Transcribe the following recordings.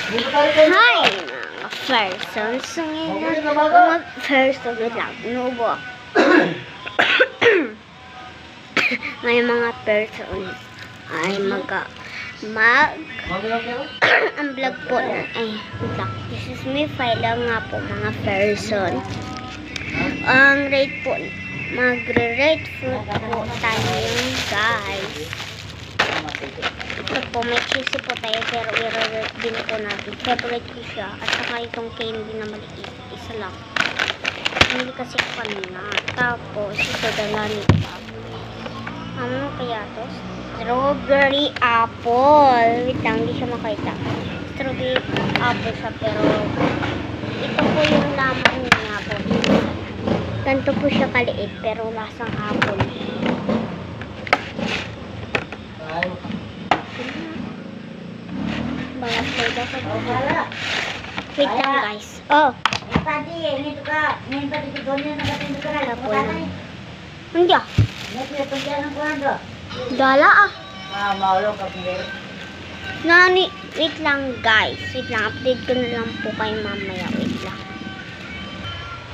Hi, mga persons. So, ngayon, mga persons, wait lang, inuubo. May mga persons ay ang vlog po na, wait lang, this is me, file lang nga po mga person. Ang rate po, magre-rate fruit po tayo guys. Ito po, may cheesy po tayo, pero i-rate din po natin. Favorite ko siya. At saka itong candy na maliit. Isa lang. Hindi kasi kanina. Tapos, ito dalani pa. Ano kaya to? Strawberry apple. Wait lang, hindi siya makita. Strawberry apple siya, pero ito po yung laman niya po. Ganito po siya kaliit, pero lasang apple. Balas kayo daw sa bala. Wait lang guys. Oh. Tadi ini juga minta dikidonya nakatin ka na po. Hindi ah. Nagsiya pa diyan ang kuwando. Dala ah. Maulo ka pinero. Nani, wait lang guys. Wait lang, update ko na lang po kayo mamaya. Wait lang.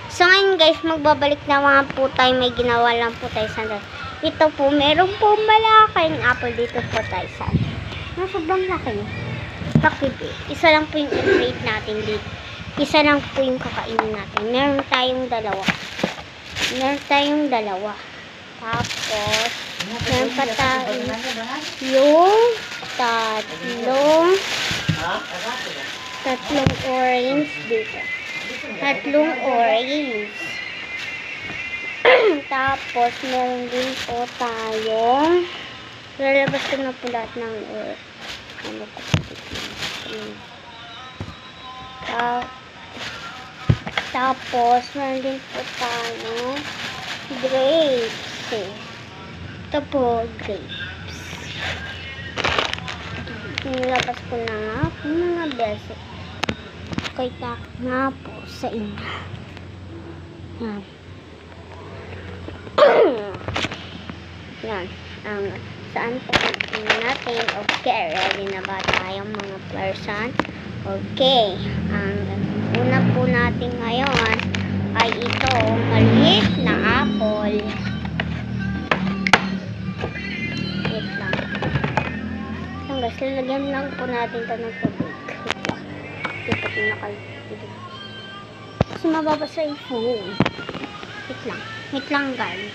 So ngayon guys, magbabalik na mga po tayo. May ginawa lang po tayo sa ito po, meron po malaking apple dito po tayo sa sobrang laki. Bakit eh? Isa lang po yung rate natin dito. Isa lang po yung kakainin natin. Meron tayong dalawa. Tapos, meron pa tayong yung tatlong orange dito. Tatlong orange. Tapos, meron din po tayong lalabas ko na po lahat ng ano po. Tapos, meron din po tayong grapes. Ito po, grapes. Nilabas ko na nga po mga beses. Kaya nga po sa inyo. Yan. Yan. Saan po natin? Okay, ready na ba tayong mga person? Okay. Ang una po natin ngayon ay ito, maliit na apple. Wait lang. Guys, lalagyan lang po natin ito ng tubig. Ito po nakalagay. Kasi mababasa yung phone. Wait lang. Wait lang guys.